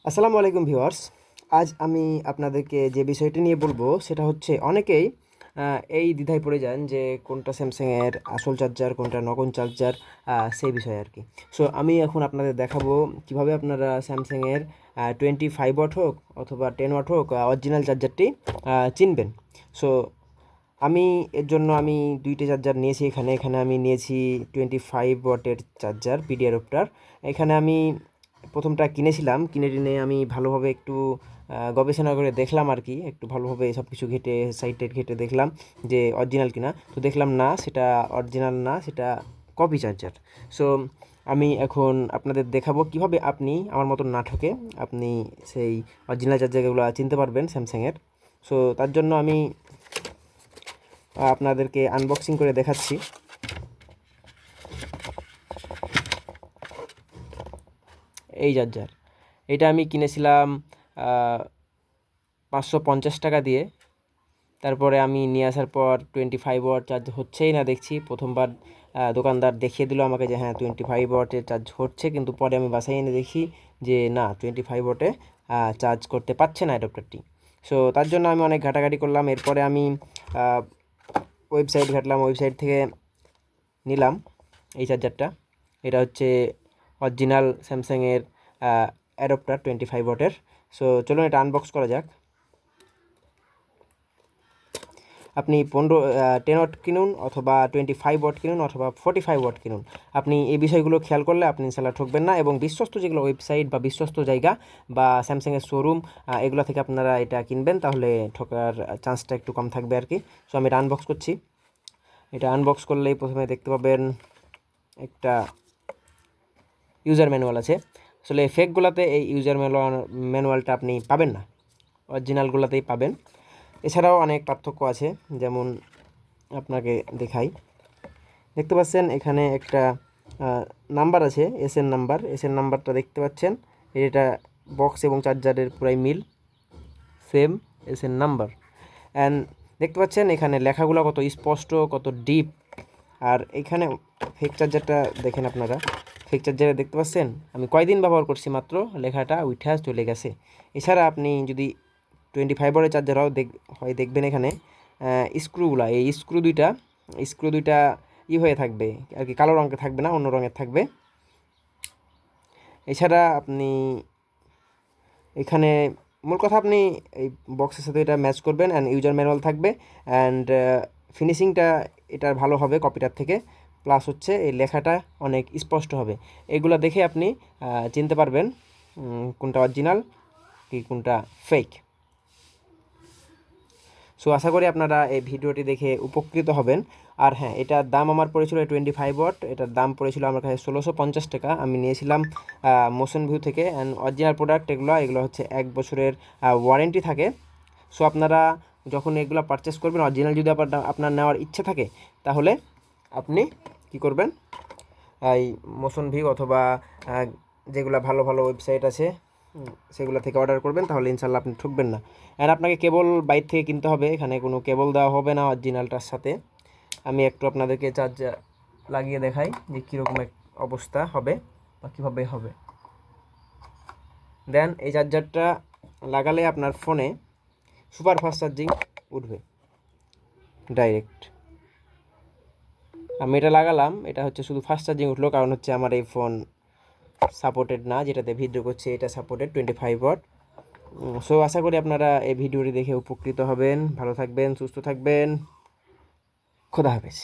আসসালামু আলাইকুম ভিউয়ার্স। আজ আমি আপনাদেরকে যে বিষয়টি নিয়ে বলবো সেটা হচ্ছে অনেকেই এই দ্বিধায় পড়ে যান যে কোনটা স্যামসাংয়ের আসল চার্জার, কোনটা নকল চার্জার, সেই বিষয়ে আর কি। সো আমি এখন আপনাদের দেখাবো কিভাবে আপনারা স্যামসাংয়ের 25 ওয়াট হোক অথবা 10 ওয়াট হোক অরিজিনাল চার্জারটি চিনবেন। সো আমি এর জন্য আমি দুইটা চার্জার নিয়েছি। এখানে আমি নিয়েছি 25 ওয়াটের চার্জার পিডিআরএফটার। এখানে আমি প্রথমটা কিনেছিলাম, কিনে টিনে আমি ভালোভাবে একটু গবেষণা করে দেখলাম আর কি, একটু ভালোভাবে সব কিছু ঘেটে সাইট ঘেটে দেখলাম যে অরিজিনাল কিনা। তো দেখলাম না, সেটা অরিজিনাল না, সেটা কপি চার্জার। সো আমি এখন আপনাদের দেখাবো কিভাবে আপনি আমার মতন না ঠকে আপনি সেই অরিজিনাল চার্জারগুলো চিনতে পারবেন স্যামসাংয়ের। সো তার জন্য আমি আপনাদেরকে আনবক্সিং করে দেখাচ্ছি। এই চার্জার, এটা আমি কিনেছিলাম 550 টাকা দিয়ে। তারপরে আমি নিয়ে আসার পর 25 ওয়াট চার্জ হচ্ছেই না দেখছি। প্রথমবার দোকানদার দেখিয়ে দিল আমাকে যে হ্যাঁ 25 ওয়াটের চার্জ হচ্ছে, কিন্তু পরে আমি বাসায় এনে দেখি যে না 25 ওয়াটে চার্জ করতে পারছে না অ্যাডাপ্টারটি। সো তার জন্য আমি অনেক ঘাটাঘাটি করলাম। এরপরে আমি ওয়েবসাইট ঘাটলাম, ওয়েবসাইট থেকে নিলাম এই চার্জারটা। এটা হচ্ছে অরিজিনাল স্যামসাংয়ের অ্যাডাপ্টার 25 ওয়াটের। সো চলুন এটা আনবক্স করা যাক। আপনি 10 ওয়াট কিনুন অথবা 25 ওয়াট কিনুন অথবা 45 ওয়াট কিনুন, আপনি এই বিষয়গুলো খেয়াল করলে আপনি ইনশাল্লাহ ঠকবেন না। এবং বিশ্বস্ত যেগুলো ওয়েবসাইট বা বিশ্বস্ত জায়গা বা স্যামসাংয়ের শোরুম, এগুলো থেকে আপনারা এটা কিনবেন, তাহলে ঠকার চান্সটা একটু কম থাকবে আর কি। সো আমি এটা আনবক্স করছি। এটা আনবক্স করলেই প্রথমে দেখতে পাবেন একটা ইউজার ম্যানুয়াল আছে। আসলে ফেকগুলোতে এই ইউজার ম্যানুয়ালটা আপনি পাবেন না, অরিজিনালগুলোতেই পাবেন। এছাড়াও অনেক পার্থক্য আছে, যেমন আপনাকে দেখাই। দেখতে পাচ্ছেন এখানে একটা নাম্বার আছে, এসএন নাম্বারটা দেখতে পাচ্ছেন। এটা বক্স এবং চার্জারের পুরাই মিল, সেম এসএন নাম্বার। অ্যান্ড দেখতে পাচ্ছেন এখানে লেখাগুলো কত স্পষ্ট, কত ডিপ। আর এখানে ফেক চার্জারটা দেখেন আপনারা, ফেক চার্জারে দেখতে পাচ্ছেন আমি কয়দিন ব্যবহার করছি মাত্র, লেখাটা উঠে চলে গেছে। এছাড়া আপনি যদি 25 ওয়াটের চার্জারও দেখবেন এখানে স্ক্রুগুলা, এই স্ক্রু দুইটা হয়ে থাকবে আর কি, কালো রঙের থাকবে না, অন্য রঙের থাকবে। এছাড়া আপনি এখানে মূল কথা, আপনি এই বক্সের সাথে এটা ম্যাচ করবেন অ্যান্ড ইউজার ম্যানুয়াল থাকবে অ্যান্ড ফিনিশিংটা এটার ভালো হবে কপিটার থেকে। প্লাস হচ্ছে এই লেখাটা অনেক স্পষ্ট হবে। এগুলো দেখে আপনি চিনতে পারবেন কোনটা অরিজিনাল কি কোনটা ফেক। সো আশা করি আপনারা এই ভিডিওটি দেখে উপকৃত হবেন। আর হ্যাঁ, এটার দাম আমার পড়েছিল 25 ওয়াট, এটার দাম পড়েছিল আমার কাছে 1650 টাকা। আমি নিয়েছিলাম মোশন ভিউ থেকে। অ্যান্ড অরিজিনাল প্রোডাক্ট এগুলো হচ্ছে 1 বছরের ওয়ারেন্টি থাকে। সো আপনারা যখন এগুলো পারচেস করবেন, অরিজিনাল যদি আপনার নেওয়ার ইচ্ছে থাকে, তাহলে আপনি কি করবেন, এই মোশন ভিউ অথবা যেগুলো ভালো ভালো ওয়েবসাইট আছে সেগুলো থেকে অর্ডার করবেন, তাহলে ইনশাল্লাহ আপনি ঠকবেন না। আর আপনাকে কেবল বাইর থেকে কিনতে হবে, এখানে কোনো কেবল দেওয়া হবে না অরিজিনালটার সাথে। আমি একটু আপনাদেরকে চার্জার লাগিয়ে দেখাই যে কীরকম এক অবস্থা হবে বা কীভাবে হবে। দেন এই চার্জারটা লাগালে আপনার ফোনে সুপার ফাস্ট চার্জিং উঠবে ডাইরেক্ট। আমি এটা লাগালাম, এটা হচ্ছে শুধু ফাস্ট চার্জিং উঠলো, কারণ হচ্ছে আমার এই ফোন সাপোর্টেড না, যেটাতে ভিডিও করছে এটা সাপোর্টেড 25 ওয়াট। সো আশা করি আপনারা এই ভিডিওটি দেখে উপকৃত হবেন। ভালো থাকবেন, সুস্থ থাকবেন, খোদা হাফেজ।